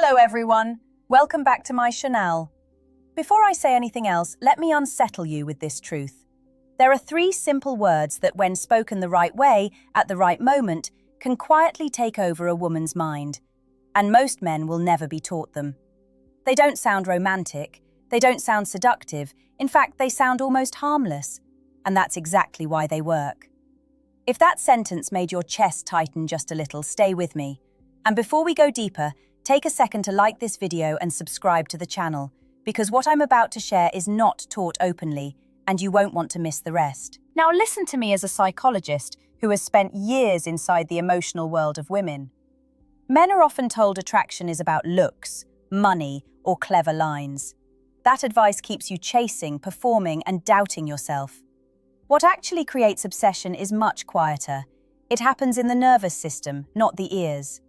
Hello everyone, welcome back to my channel. Before I say anything else, let me unsettle you with this truth. There are 3 simple words that, when spoken the right way, at the right moment, can quietly take over a woman's mind. And most men will never be taught them. They don't sound romantic, they don't sound seductive, in fact they sound almost harmless. And that's exactly why they work. If that sentence made your chest tighten just a little, stay with me. And before we go deeper, take a second to like this video and subscribe to the channel, because what I'm about to share is not taught openly, and you won't want to miss the rest. Now listen to me as a psychologist who has spent years inside the emotional world of women. Men are often told attraction is about looks, money, or clever lines. That advice keeps you chasing, performing, and doubting yourself. What actually creates obsession is much quieter. It happens in the nervous system, not the ears.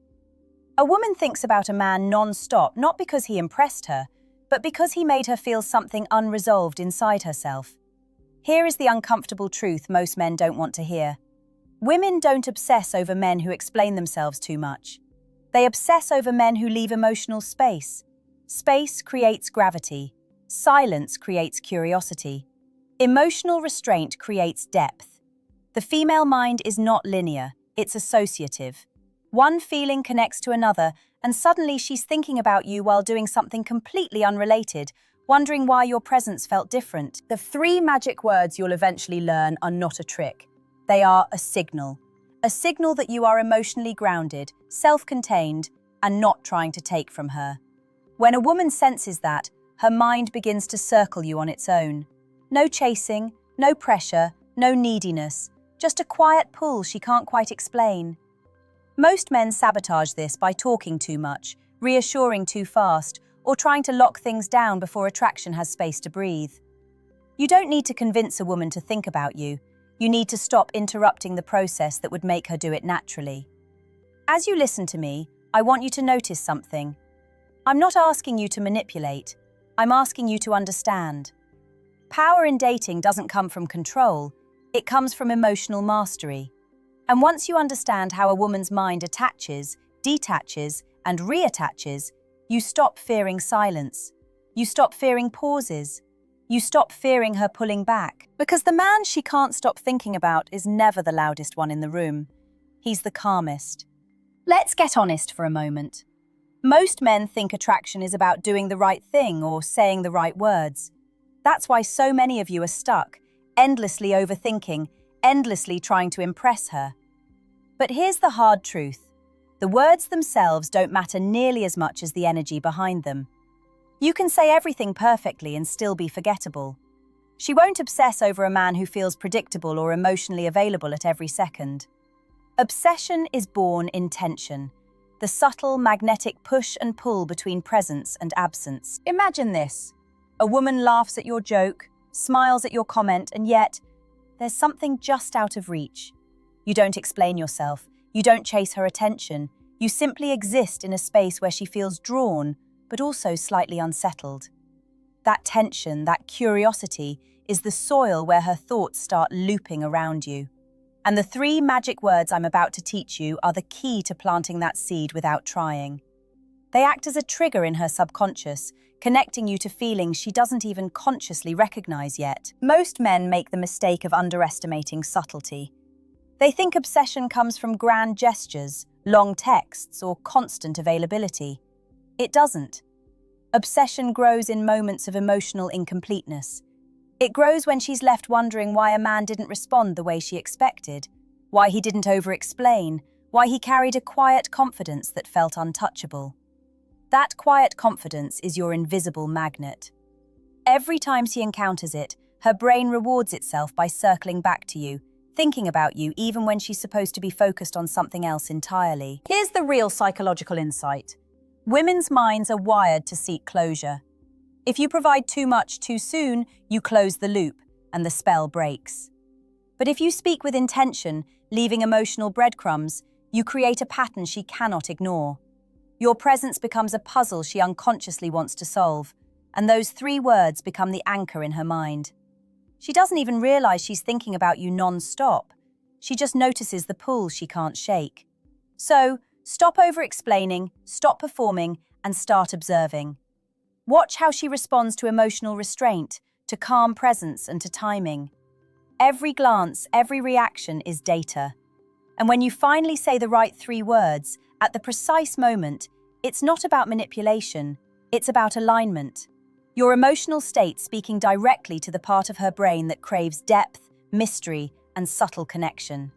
A woman thinks about a man non-stop, not because he impressed her, but because he made her feel something unresolved inside herself. Here is the uncomfortable truth most men don't want to hear. Women don't obsess over men who explain themselves too much. They obsess over men who leave emotional space. Space creates gravity. Silence creates curiosity. Emotional restraint creates depth. The female mind is not linear, it's associative. One feeling connects to another, and suddenly she's thinking about you while doing something completely unrelated, wondering why your presence felt different. The 3 magic words you'll eventually learn are not a trick. They are a signal. A signal that you are emotionally grounded, self-contained, and not trying to take from her. When a woman senses that, her mind begins to circle you on its own. No chasing, no pressure, no neediness, just a quiet pull she can't quite explain. Most men sabotage this by talking too much, reassuring too fast, or trying to lock things down before attraction has space to breathe. You don't need to convince a woman to think about you. You need to stop interrupting the process that would make her do it naturally. As you listen to me, I want you to notice something. I'm not asking you to manipulate. I'm asking you to understand. Power in dating doesn't come from control. It comes from emotional mastery. And once you understand how a woman's mind attaches, detaches, and reattaches, you stop fearing silence. You stop fearing pauses. You stop fearing her pulling back. Because the man she can't stop thinking about is never the loudest one in the room. He's the calmest. Let's get honest for a moment. Most men think attraction is about doing the right thing or saying the right words. That's why so many of you are stuck, endlessly overthinking, endlessly trying to impress her. But here's the hard truth. The words themselves don't matter nearly as much as the energy behind them. You can say everything perfectly and still be forgettable. She won't obsess over a man who feels predictable or emotionally available at every second. Obsession is born in tension, the subtle magnetic push and pull between presence and absence. Imagine this. A woman laughs at your joke, smiles at your comment, and yet there's something just out of reach. You don't explain yourself. You don't chase her attention. You simply exist in a space where she feels drawn, but also slightly unsettled. That tension, that curiosity, is the soil where her thoughts start looping around you. And the 3 magic words I'm about to teach you are the key to planting that seed without trying. They act as a trigger in her subconscious, connecting you to feelings she doesn't even consciously recognize yet. Most men make the mistake of underestimating subtlety. They think obsession comes from grand gestures, long texts, or constant availability. It doesn't. Obsession grows in moments of emotional incompleteness. It grows when she's left wondering why a man didn't respond the way she expected, why he didn't over-explain, why he carried a quiet confidence that felt untouchable. That quiet confidence is your invisible magnet. Every time she encounters it, her brain rewards itself by circling back to you, thinking about you even when she's supposed to be focused on something else entirely. Here's the real psychological insight. Women's minds are wired to seek closure. If you provide too much too soon, you close the loop and the spell breaks. But if you speak with intention, leaving emotional breadcrumbs, you create a pattern she cannot ignore. Your presence becomes a puzzle she unconsciously wants to solve, and those 3 words become the anchor in her mind. She doesn't even realize she's thinking about you non-stop. She just notices the pull she can't shake. So, stop over-explaining, stop performing, and start observing. Watch how she responds to emotional restraint, to calm presence, and to timing. Every glance, every reaction is data. And when you finally say the right 3 words, at the precise moment, it's not about manipulation, it's about alignment. Your emotional state speaking directly to the part of her brain that craves depth, mystery, and subtle connection.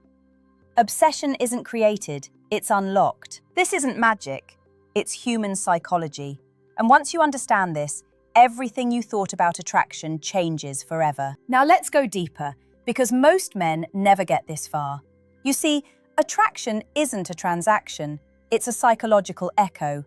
Obsession isn't created, it's unlocked. This isn't magic, it's human psychology. And once you understand this, everything you thought about attraction changes forever. Now let's go deeper, because most men never get this far. You see, attraction isn't a transaction, it's a psychological echo.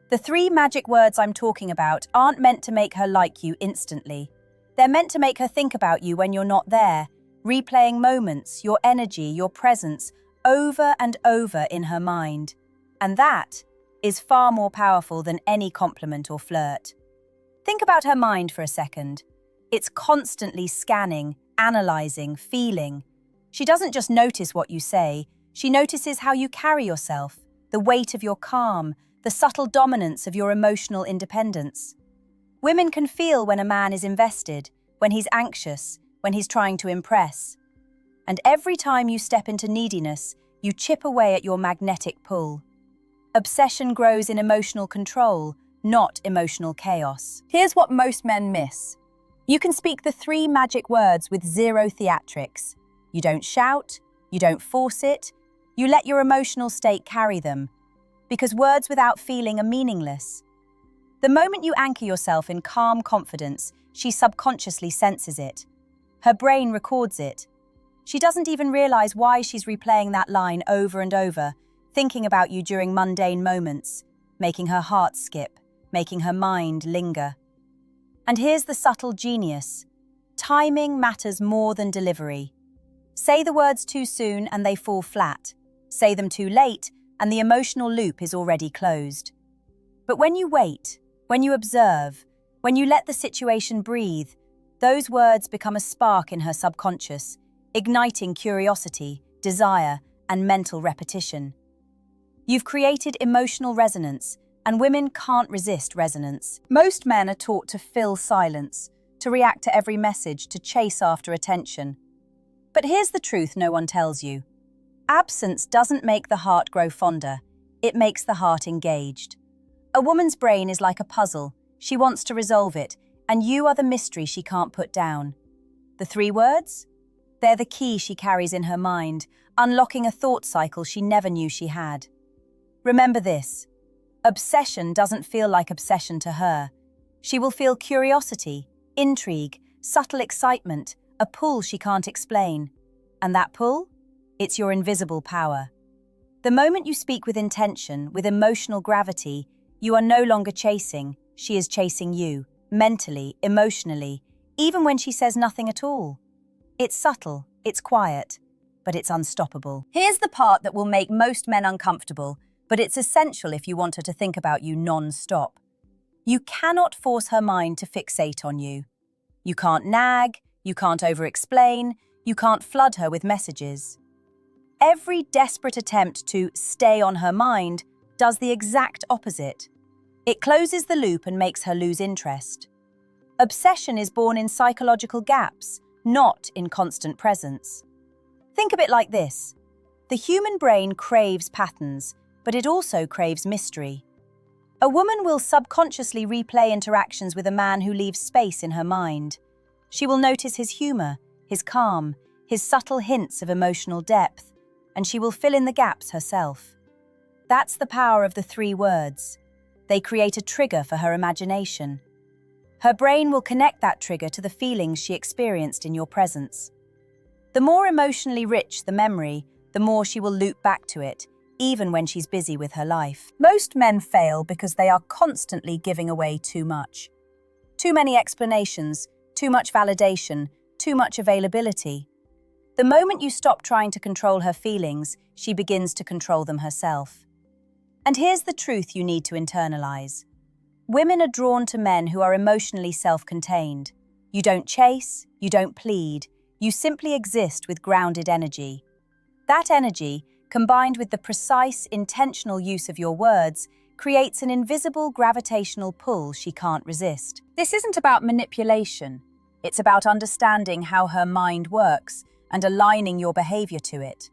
The 3 magic words I'm talking about aren't meant to make her like you instantly. They're meant to make her think about you when you're not there, replaying moments, your energy, your presence, over and over in her mind. And that is far more powerful than any compliment or flirt. Think about her mind for a second. It's constantly scanning, analyzing, feeling. She doesn't just notice what you say, she notices how you carry yourself, the weight of your calm, the subtle dominance of your emotional independence. Women can feel when a man is invested, when he's anxious, when he's trying to impress. And every time you step into neediness, you chip away at your magnetic pull. Obsession grows in emotional control, not emotional chaos. Here's what most men miss. You can speak the 3 magic words with 0 theatrics. You don't shout, you don't force it, you let your emotional state carry them. Because words without feeling are meaningless. The moment you anchor yourself in calm confidence, she subconsciously senses it. Her brain records it. She doesn't even realize why she's replaying that line over and over, thinking about you during mundane moments, making her heart skip, making her mind linger. And here's the subtle genius. Timing matters more than delivery. Say the words too soon and they fall flat. Say them too late and the emotional loop is already closed. But when you wait, when you observe, when you let the situation breathe, those words become a spark in her subconscious, igniting curiosity, desire, and mental repetition. You've created emotional resonance, and women can't resist resonance. Most men are taught to fill silence, to react to every message, to chase after attention. But here's the truth no one tells you. Absence doesn't make the heart grow fonder, it makes the heart engaged. A woman's brain is like a puzzle. She wants to resolve it, and you are the mystery she can't put down. The 3 words? They're the key she carries in her mind, unlocking a thought cycle she never knew she had. Remember this. Obsession doesn't feel like obsession to her. She will feel curiosity, intrigue, subtle excitement, a pull she can't explain. And that pull? It's your invisible power. The moment you speak with intention, with emotional gravity, you are no longer chasing, she is chasing you, mentally, emotionally, even when she says nothing at all. It's subtle, it's quiet, but it's unstoppable. Here's the part that will make most men uncomfortable, but it's essential if you want her to think about you non-stop. You cannot force her mind to fixate on you. You can't nag, you can't over-explain, you can't flood her with messages. Every desperate attempt to stay on her mind does the exact opposite. It closes the loop and makes her lose interest. Obsession is born in psychological gaps, not in constant presence. Think of it like this. The human brain craves patterns, but it also craves mystery. A woman will subconsciously replay interactions with a man who leaves space in her mind. She will notice his humor, his calm, his subtle hints of emotional depth, and she will fill in the gaps herself. That's the power of the 3 words. They create a trigger for her imagination. Her brain will connect that trigger to the feelings she experienced in your presence. The more emotionally rich the memory, the more she will loop back to it, even when she's busy with her life. Most men fail because they are constantly giving away too much. Too many explanations, too much validation, too much availability. The moment you stop trying to control her feelings, she begins to control them herself. And here's the truth you need to internalize. Women are drawn to men who are emotionally self-contained. You don't chase, you don't plead, you simply exist with grounded energy. That energy, combined with the precise, intentional use of your words, creates an invisible gravitational pull she can't resist. This isn't about manipulation. It's about understanding how her mind works and aligning your behavior to it.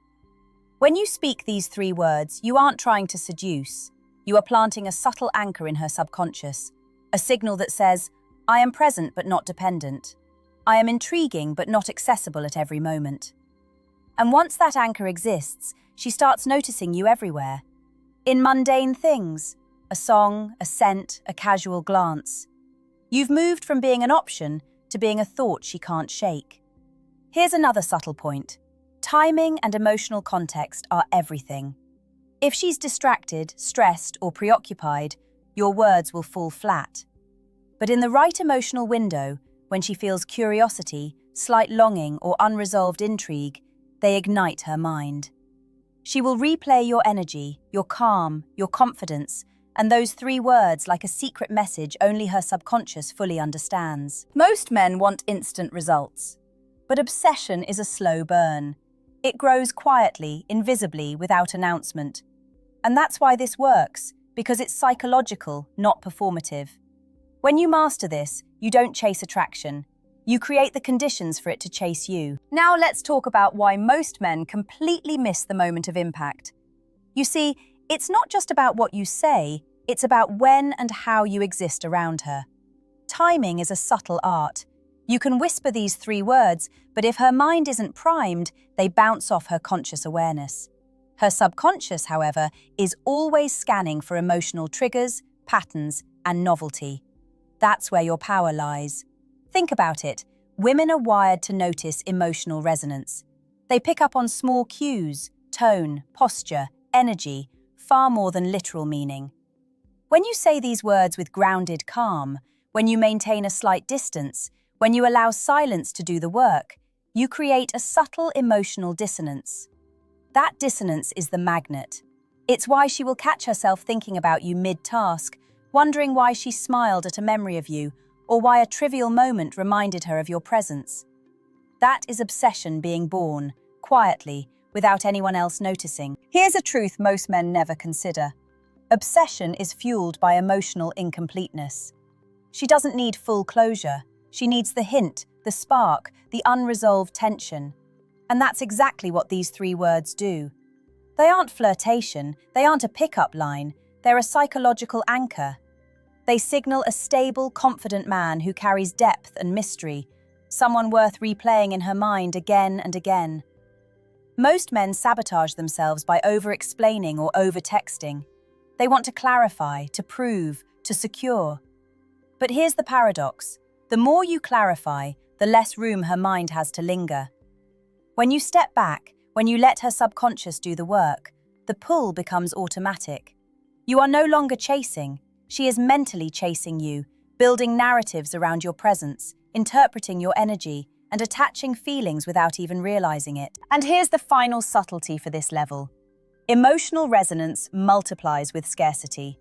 When you speak these 3 words, you aren't trying to seduce. You are planting a subtle anchor in her subconscious, a signal that says, I am present but not dependent. I am intriguing but not accessible at every moment. And once that anchor exists, she starts noticing you everywhere. In mundane things, a song, a scent, a casual glance. You've moved from being an option to being a thought she can't shake. Here's another subtle point. Timing and emotional context are everything. If she's distracted, stressed, or preoccupied, your words will fall flat. But in the right emotional window, when she feels curiosity, slight longing, or unresolved intrigue, they ignite her mind. She will replay your energy, your calm, your confidence, and those 3 words like a secret message only her subconscious fully understands. Most men want instant results, but obsession is a slow burn. It grows quietly, invisibly, without announcement. And that's why this works, because it's psychological, not performative. When you master this, you don't chase attraction. You create the conditions for it to chase you. Now let's talk about why most men completely miss the moment of impact. You see, it's not just about what you say, it's about when and how you exist around her. Timing is a subtle art. You can whisper these 3 words, but if her mind isn't primed, they bounce off her conscious awareness. Her subconscious, however, is always scanning for emotional triggers, patterns, and novelty. That's where your power lies. Think about it. Women are wired to notice emotional resonance. They pick up on small cues, tone, posture, energy, far more than literal meaning. When you say these words with grounded calm, when you maintain a slight distance, when you allow silence to do the work, you create a subtle emotional dissonance. That dissonance is the magnet. It's why she will catch herself thinking about you mid-task, wondering why she smiled at a memory of you, or why a trivial moment reminded her of your presence. That is obsession being born, quietly, without anyone else noticing. Here's a truth most men never consider. Obsession is fueled by emotional incompleteness. She doesn't need full closure. She needs the hint, the spark, the unresolved tension. And that's exactly what these 3 words do. They aren't flirtation, they aren't a pickup line, they're a psychological anchor. They signal a stable, confident man who carries depth and mystery, someone worth replaying in her mind again and again. Most men sabotage themselves by over-explaining or over-texting. They want to clarify, to prove, to secure. But here's the paradox. The more you clarify, the less room her mind has to linger. When you step back, when you let her subconscious do the work, the pull becomes automatic. You are no longer chasing. She is mentally chasing you, building narratives around your presence, interpreting your energy, and attaching feelings without even realizing it. And here's the final subtlety for this level. Emotional resonance multiplies with scarcity.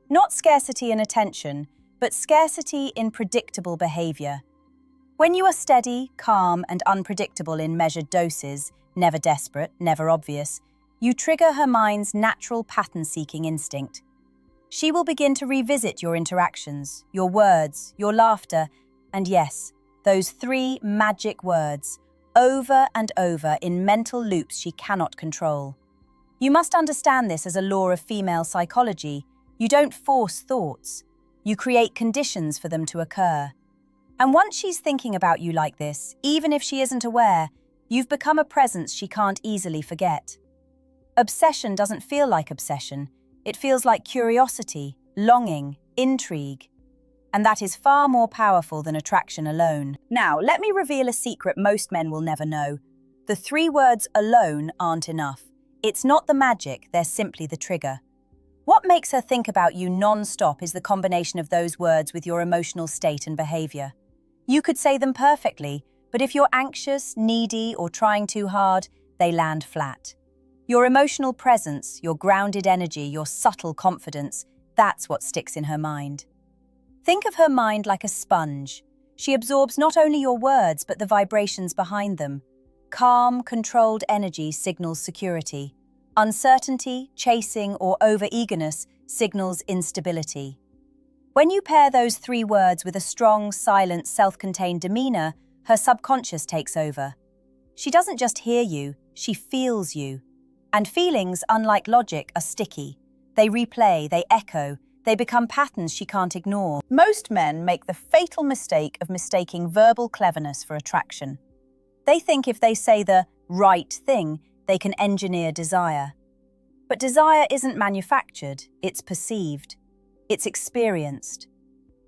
Not scarcity in attention, but scarcity in predictable behavior. When you are steady, calm, and unpredictable in measured doses, never desperate, never obvious, you trigger her mind's natural pattern-seeking instinct. She will begin to revisit your interactions, your words, your laughter, and yes, those 3 magic words, over and over in mental loops she cannot control. You must understand this as a law of female psychology. You don't force thoughts. You create conditions for them to occur. And once she's thinking about you like this, even if she isn't aware, you've become a presence she can't easily forget. Obsession doesn't feel like obsession. It feels like curiosity, longing, intrigue. And that is far more powerful than attraction alone. Now, let me reveal a secret most men will never know. The 3 words alone aren't enough. It's not the magic, they're simply the trigger. What makes her think about you non-stop is the combination of those words with your emotional state and behavior. You could say them perfectly, but if you're anxious, needy, or trying too hard, they land flat. Your emotional presence, your grounded energy, your subtle confidence, that's what sticks in her mind. Think of her mind like a sponge. She absorbs not only your words, but the vibrations behind them. Calm, controlled energy signals security. Uncertainty, chasing, or over-eagerness signals instability. When you pair those 3 words with a strong, silent, self-contained demeanor, her subconscious takes over. She doesn't just hear you, she feels you. And feelings, unlike logic, are sticky. They replay, they echo, they become patterns she can't ignore. Most men make the fatal mistake of mistaking verbal cleverness for attraction. They think if they say the right thing, they can engineer desire. But desire isn't manufactured, it's perceived. It's experienced.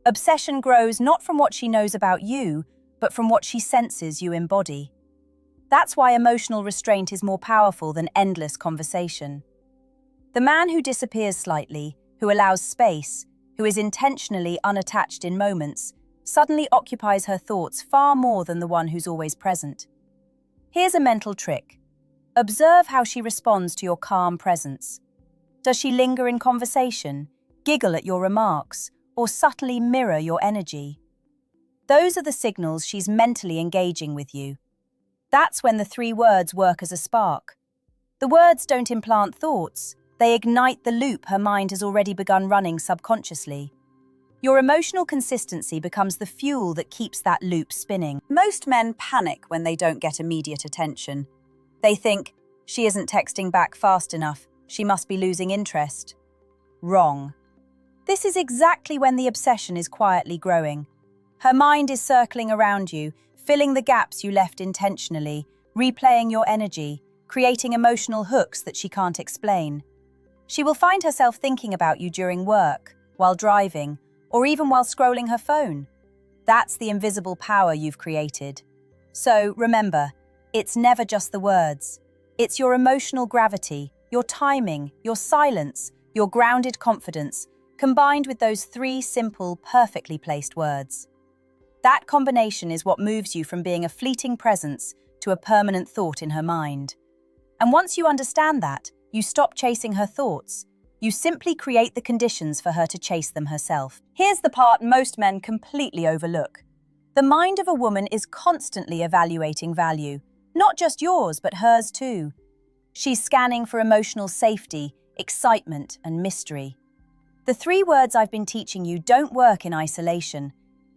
Obsession grows not from what she knows about you, but from what she senses you embody. That's why emotional restraint is more powerful than endless conversation. The man who disappears slightly, who allows space, who is intentionally unattached in moments, suddenly occupies her thoughts far more than the one who's always present. Here's a mental trick. Observe how she responds to your calm presence. Does she linger in conversation, giggle at your remarks, or subtly mirror your energy? Those are the signals she's mentally engaging with you. That's when the 3 words work as a spark. The words don't implant thoughts, they ignite the loop her mind has already begun running subconsciously. Your emotional consistency becomes the fuel that keeps that loop spinning. Most men panic when they don't get immediate attention. They think, she isn't texting back fast enough, she must be losing interest. Wrong. This is exactly when the obsession is quietly growing. Her mind is circling around you, filling the gaps you left intentionally, replaying your energy, creating emotional hooks that she can't explain. She will find herself thinking about you during work, while driving, or even while scrolling her phone. That's the invisible power you've created. So, remember, it's never just the words. It's your emotional gravity, your timing, your silence, your grounded confidence, combined with those 3 simple, perfectly placed words. That combination is what moves you from being a fleeting presence to a permanent thought in her mind. And once you understand that, you stop chasing her thoughts. You simply create the conditions for her to chase them herself. Here's the part most men completely overlook. The mind of a woman is constantly evaluating value, not just yours, but hers too. She's scanning for emotional safety, excitement, and mystery. The 3 words I've been teaching you don't work in isolation.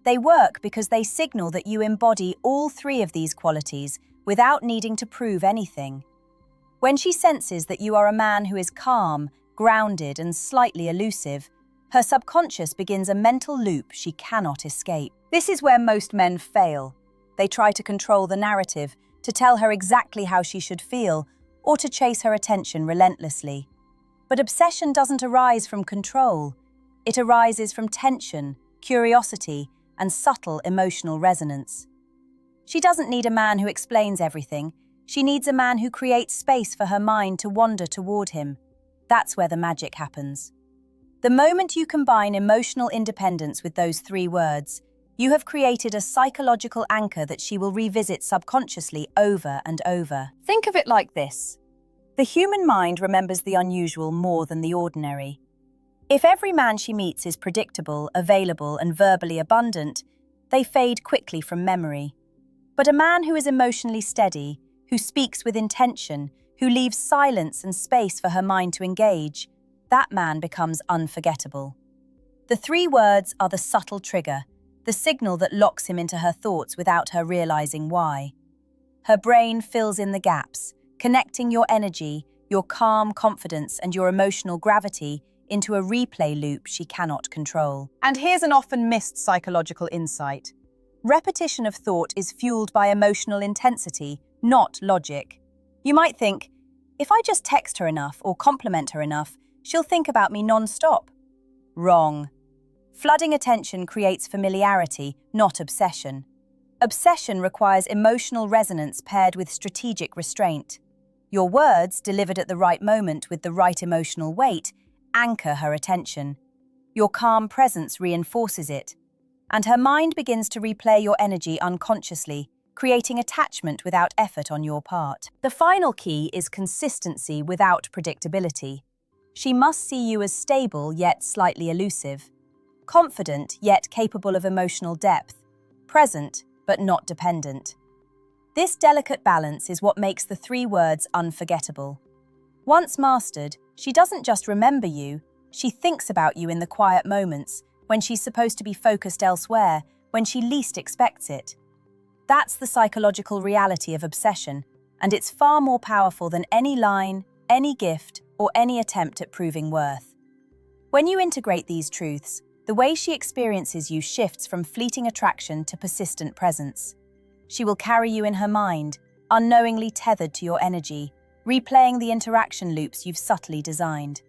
They work because they signal that you embody all 3 of these qualities without needing to prove anything. When she senses that you are a man who is calm, grounded, and slightly elusive, her subconscious begins a mental loop she cannot escape. This is where most men fail. They try to control the narrative, to tell her exactly how she should feel, or to chase her attention relentlessly. But obsession doesn't arise from control. It arises from tension, curiosity, and subtle emotional resonance. She doesn't need a man who explains everything. She needs a man who creates space for her mind to wander toward him. That's where the magic happens. The moment you combine emotional independence with those 3 words, you have created a psychological anchor that she will revisit subconsciously over and over. Think of it like this. The human mind remembers the unusual more than the ordinary. If every man she meets is predictable, available, and verbally abundant, they fade quickly from memory. But a man who is emotionally steady, who speaks with intention, who leaves silence and space for her mind to engage, that man becomes unforgettable. The 3 words are the subtle trigger, the signal that locks him into her thoughts without her realizing why. Her brain fills in the gaps, connecting your energy, your calm confidence, and your emotional gravity into a replay loop she cannot control. And here's an often missed psychological insight. Repetition of thought is fueled by emotional intensity, not logic. You might think, if I just text her enough or compliment her enough, she'll think about me non-stop. Wrong. Flooding attention creates familiarity, not obsession. Obsession requires emotional resonance paired with strategic restraint. Your words, delivered at the right moment with the right emotional weight, anchor her attention. Your calm presence reinforces it, and her mind begins to replay your energy unconsciously, creating attachment without effort on your part. The final key is consistency without predictability. She must see you as stable yet slightly elusive, confident yet capable of emotional depth, present but not dependent. This delicate balance is what makes the 3 words unforgettable. Once mastered, she doesn't just remember you, She thinks about you in the quiet moments, when she's supposed to be focused elsewhere, when she least expects it. That's the psychological reality of obsession, and it's far more powerful than any line, any gift, or any attempt at proving worth. When you integrate these truths, the way she experiences you shifts from fleeting attraction to persistent presence. She will carry you in her mind, unknowingly tethered to your energy, replaying the interaction loops you've subtly designed.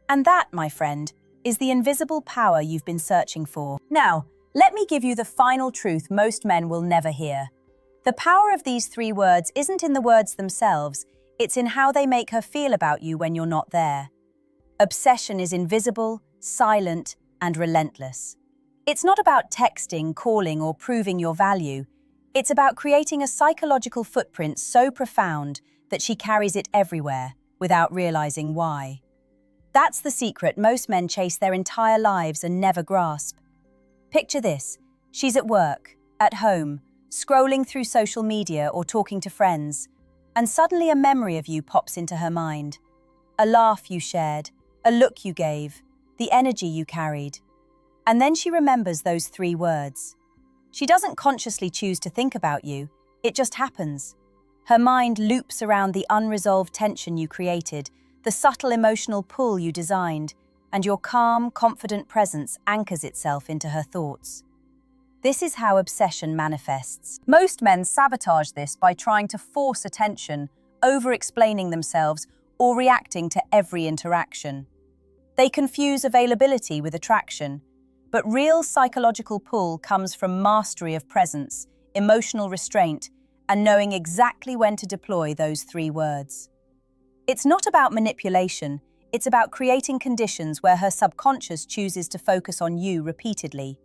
And that, my friend, is the invisible power you've been searching for. Now, let me give you the final truth most men will never hear. The power of these 3 words isn't in the words themselves, it's in how they make her feel about you when you're not there. Obsession is invisible, silent, and relentless. It's not about texting, calling, or proving your value. It's about creating a psychological footprint so profound that she carries it everywhere, without realizing why. That's the secret most men chase their entire lives and never grasp. Picture this. She's at work, at home, scrolling through social media or talking to friends, and suddenly a memory of you pops into her mind. A laugh you shared, a look you gave, the energy you carried. And then she remembers those 3 words. She doesn't consciously choose to think about you, it just happens. Her mind loops around the unresolved tension you created, the subtle emotional pull you designed, and your calm, confident presence anchors itself into her thoughts. This is how obsession manifests. Most men sabotage this by trying to force attention, over-explaining themselves, or reacting to every interaction. They confuse availability with attraction, but real psychological pull comes from mastery of presence, emotional restraint, and knowing exactly when to deploy those 3 words. It's not about manipulation, it's about creating conditions where her subconscious chooses to focus on you repeatedly.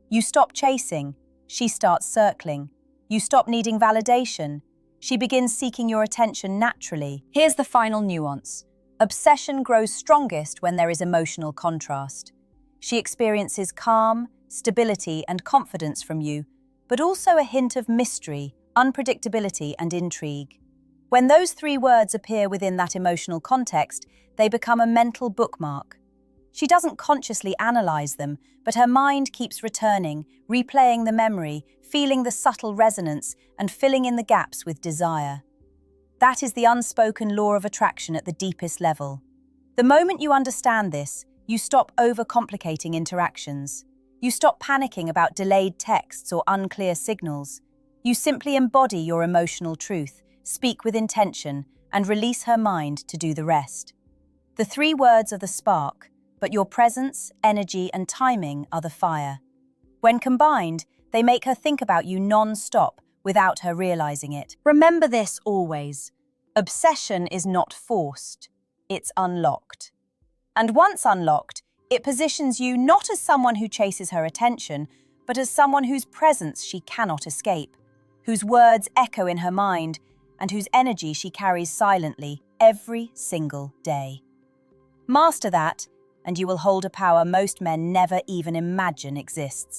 You stop chasing, she starts circling. You stop needing validation, she begins seeking your attention naturally. Here's the final nuance. Obsession grows strongest when there is emotional contrast. She experiences calm, stability, and confidence from you, but also a hint of mystery, unpredictability, and intrigue. When those 3 words appear within that emotional context, they become a mental bookmark. She doesn't consciously analyze them, but her mind keeps returning, replaying the memory, feeling the subtle resonance, and filling in the gaps with desire. That is the unspoken law of attraction at the deepest level. The moment you understand this, you stop overcomplicating interactions. You stop panicking about delayed texts or unclear signals. You simply embody your emotional truth, speak with intention, and release her mind to do the rest. The 3 words are the spark, but your presence, energy, and timing are the fire. When combined, they make her think about you non-stop without her realizing it. Remember this always. Obsession is not forced, it's unlocked. And once unlocked, it positions you not as someone who chases her attention, but as someone whose presence she cannot escape, whose words echo in her mind, and whose energy she carries silently every single day. Master that, and you will hold a power most men never even imagine exists.